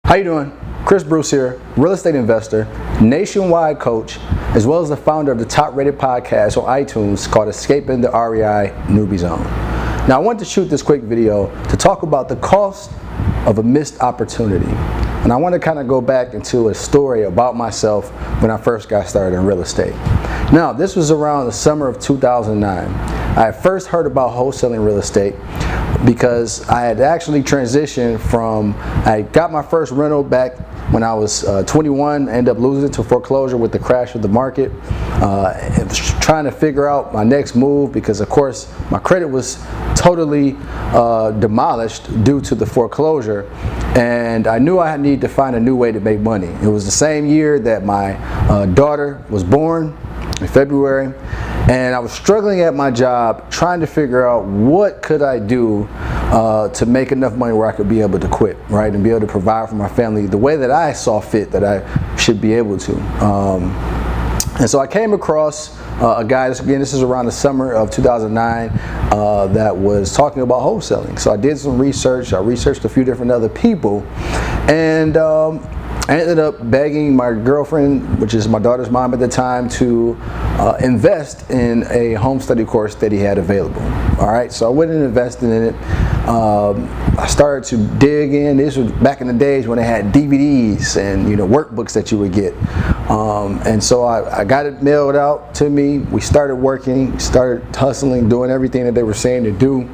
How you doing? Chris Bruce here, real estate investor, nationwide coach, as well as the founder of the top-rated podcast on iTunes called Escaping the REI Newbie Zone. Now, I want to shoot this quick video to talk about the cost of a missed opportunity. And I want to kind of go back into a story about myself when I first got started in real estate. Now, this was around the summer of 2009. I had first heard about wholesaling real estate because I had actually transitioned from, I got my first rental back when I was 21, ended up losing it to foreclosure with the crash of the market. I was trying to figure out my next move because, of course, my credit was totally demolished due to the foreclosure, and I knew I needed to find a new way to make money. It was the same year that my daughter was born, in February, and I was struggling at my job trying to figure out what could I do to make enough money where I could be able to quit, right, and be able to provide for my family the way that I saw fit that I should be able to. And so I came across a guy, this is around the summer of 2009, that was talking about wholesaling. So I did some research, I researched a few different other people, and I ended up begging my girlfriend, which is my daughter's mom at the time, to invest in a home study course that he had available. All right, so I went and invested in it. I started to dig in. This was back in the days when they had DVDs and workbooks that you would get. And so I got it mailed out to me. We started working, started hustling, doing everything that they were saying to do.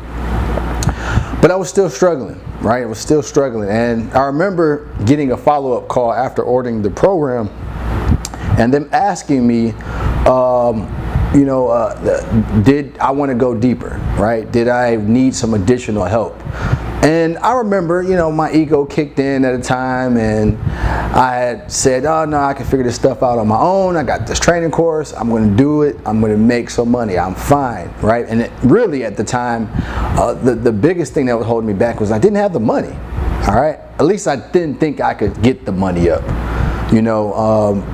But I was still struggling, right? I was still struggling. And I remember getting a follow-up call after ordering the program and them asking me, did I want to go deeper, right? Did I need some additional help? And I remember, my ego kicked in at a time, and I had said, oh no, I can figure this stuff out on my own. I got this training course. I'm going to do it. I'm going to make some money. I'm fine, right? And really at the time, the biggest thing that was holding me back was I didn't have the money, all right? At least I didn't think I could get the money up,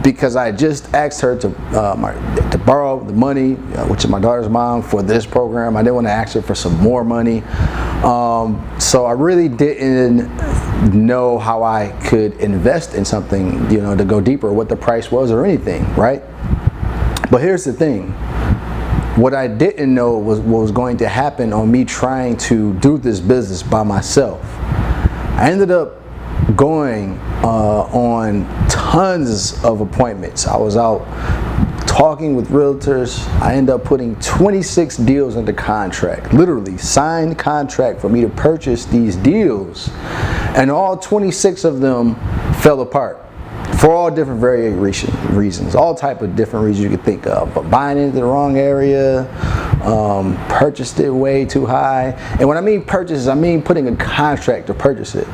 because I just asked her to borrow the money, which is my daughter's mom, for this program. I didn't want to ask her for some more money. So I really didn't know how I could invest in something, to go deeper, what the price was or anything, right? But here's the thing. What I didn't know was what was going to happen on me trying to do this business by myself. I ended up going on tons of appointments. I was out talking with realtors. I ended up putting 26 deals under contract, literally signed contract for me to purchase these deals, and all 26 of them fell apart for all different reasons, all type of different reasons you could think of. But buying into the wrong area, purchased it way too high, and when I mean purchase, I mean putting a contract to purchase it.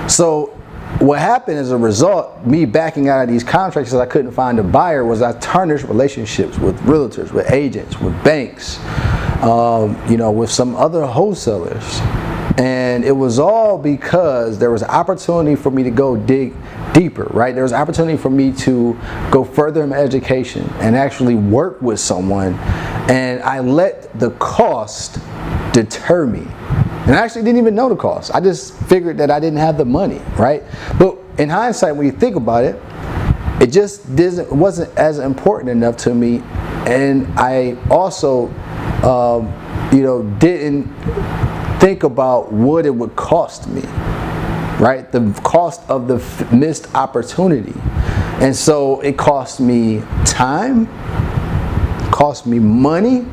So what happened as a result, me backing out of these contracts because I couldn't find a buyer, was I tarnished relationships with realtors, with agents, with banks, with some other wholesalers. And it was all because there was an opportunity for me to go dig deeper, right? There was an opportunity for me to go further in my education and actually work with someone. And I let the cost deter me. And I actually didn't even know the cost. I just figured that I didn't have the money, right? But in hindsight, when you think about it, it just wasn't as important enough to me. And I also, didn't think about what it would cost me, right? The cost of the missed opportunity. And so it cost me time, cost me money.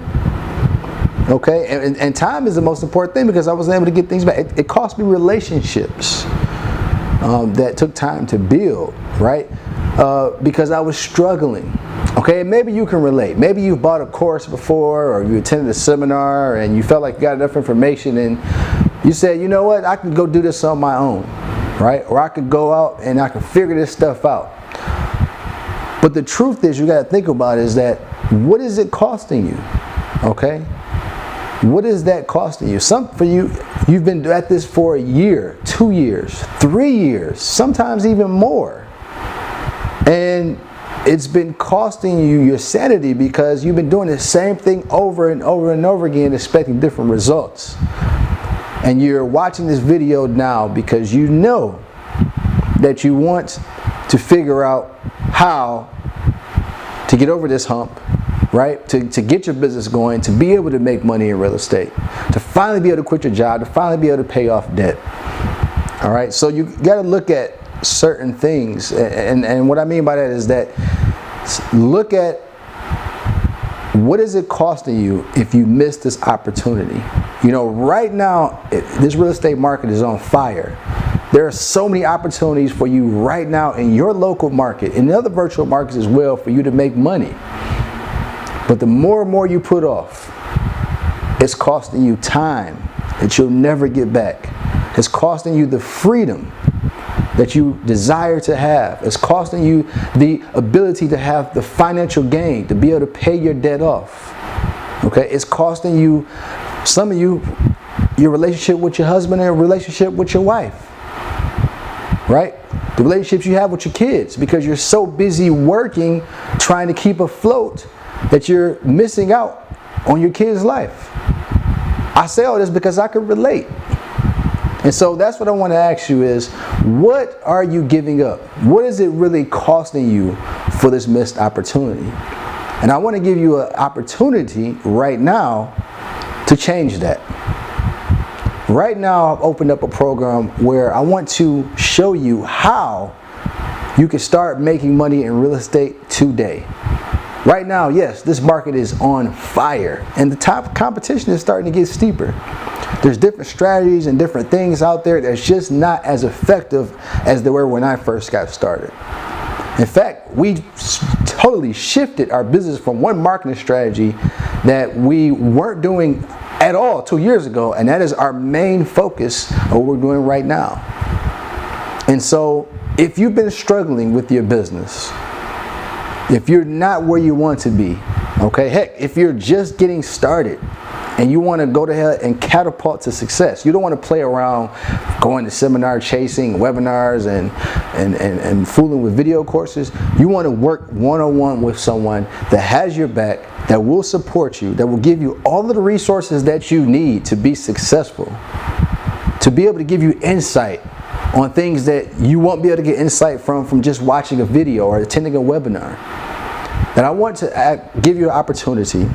Okay, and time is the most important thing because I wasn't able to get things back. It cost me relationships that took time to build, right? Because I was struggling. Okay, maybe you can relate. Maybe you've bought a course before, or you attended a seminar and you felt like you got enough information and you said, you know what, I can go do this on my own, right? Or I could go out and I can figure this stuff out. But the truth is, you got to think about is that what is it costing you? Okay? What is that costing you? You've been at this for a year, 2 years, 3 years, sometimes even more. And it's been costing you your sanity because you've been doing the same thing over and over and over again, expecting different results. And you're watching this video now because you know that you want to figure out how to get over this hump, right? To get your business going, to be able to make money in real estate, to finally be able to quit your job, to finally be able to pay off debt. All right, so you got to look at certain things, and what I mean by that is that look at what is it costing you if you miss this opportunity. You know, right now this real estate market is on fire. There are so many opportunities for you right now in your local market, in other virtual markets as well, for you to make money. But the more and more you put off, it's costing you time that you'll never get back. It's costing you the freedom that you desire to have. It's costing you the ability to have the financial gain, to be able to pay your debt off. Okay, it's costing you, some of you, your relationship with your husband and a relationship with your wife. Right? The relationships you have with your kids, because you're so busy working, trying to keep afloat, that you're missing out on your kids' life. I say all this because I can relate. And so that's what I want to ask you is, what are you giving up? What is it really costing you for this missed opportunity? And I want to give you an opportunity right now to change that. Right now, I've opened up a program where I want to show you how you can start making money in real estate today. Right now, yes, this market is on fire, and the top competition is starting to get steeper. There's different strategies and different things out there that's just not as effective as they were when I first got started. In fact, we totally shifted our business from one marketing strategy that we weren't doing at all 2 years ago, and that is our main focus of what we're doing right now. And so if you've been struggling with your business, if you're not where you want to be, okay, heck, if you're just getting started and you want to go to hell and catapult to success, you don't want to play around going to seminar chasing, webinars, and fooling with video courses. You want to work one-on-one with someone that has your back, that will support you, that will give you all of the resources that you need to be successful, to be able to give you insight on things that you won't be able to get insight from just watching a video or attending a webinar. And I want to give you an opportunity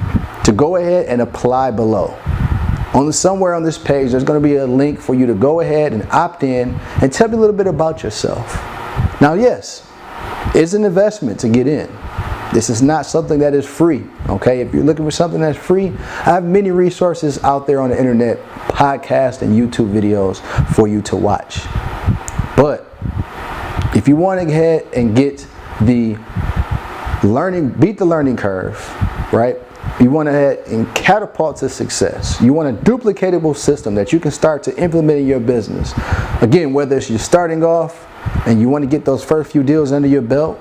to go ahead and apply below. Somewhere on this page, there's going to be a link for you to go ahead and opt in and tell me a little bit about yourself. Now, yes, it's an investment to get in. This is not something that is free, okay? If you're looking for something that's free, I have many resources out there on the internet, podcasts and YouTube videos for you to watch. But if you want to go ahead and get the beat the learning curve, right? You want to head and catapult to success. You want a duplicatable system that you can start to implement in your business. Again, whether it's you're starting off and you want to get those first few deals under your belt,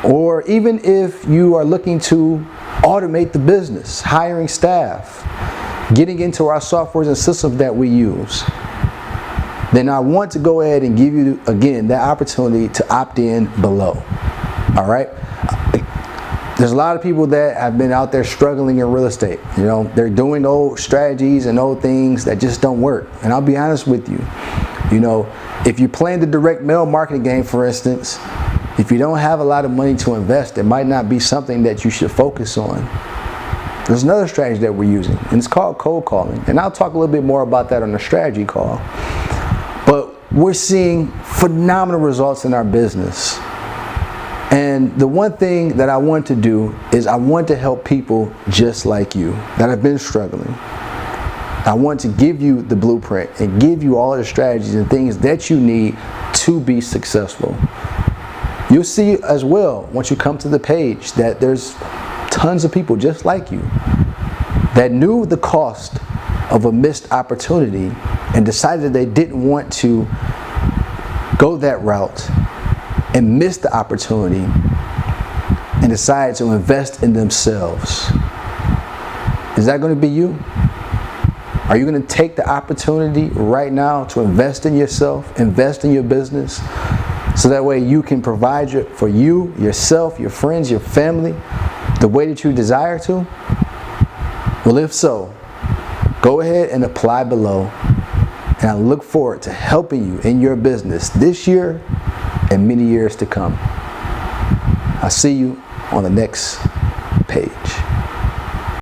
or even if you are looking to automate the business, hiring staff, getting into our softwares and systems that we use, then I want to go ahead and give you, again, that opportunity to opt in below. All right? There's a lot of people that have been out there struggling in real estate. You know, they're doing old strategies and old things that just don't work. And I'll be honest with you. You know, if you're playing the direct mail marketing game, for instance, if you don't have a lot of money to invest, it might not be something that you should focus on. There's another strategy that we're using, and it's called cold calling. And I'll talk a little bit more about that on the strategy call. But we're seeing phenomenal results in our business. And the one thing that I want to do is I want to help people just like you that have been struggling. I want to give you the blueprint and give you all the strategies and things that you need to be successful. You'll see as well, once you come to the page, that there's tons of people just like you that knew the cost of a missed opportunity and decided they didn't want to go that route and miss the opportunity and decided to invest in themselves. Is that going to be you? Are you going to take the opportunity right now to invest in yourself, invest in your business, so that way you can provide for you, yourself, your friends, your family, the way that you desire to? Well, if so, go ahead and apply below. And I look forward to helping you in your business this year and many years to come. I'll see you on the next page.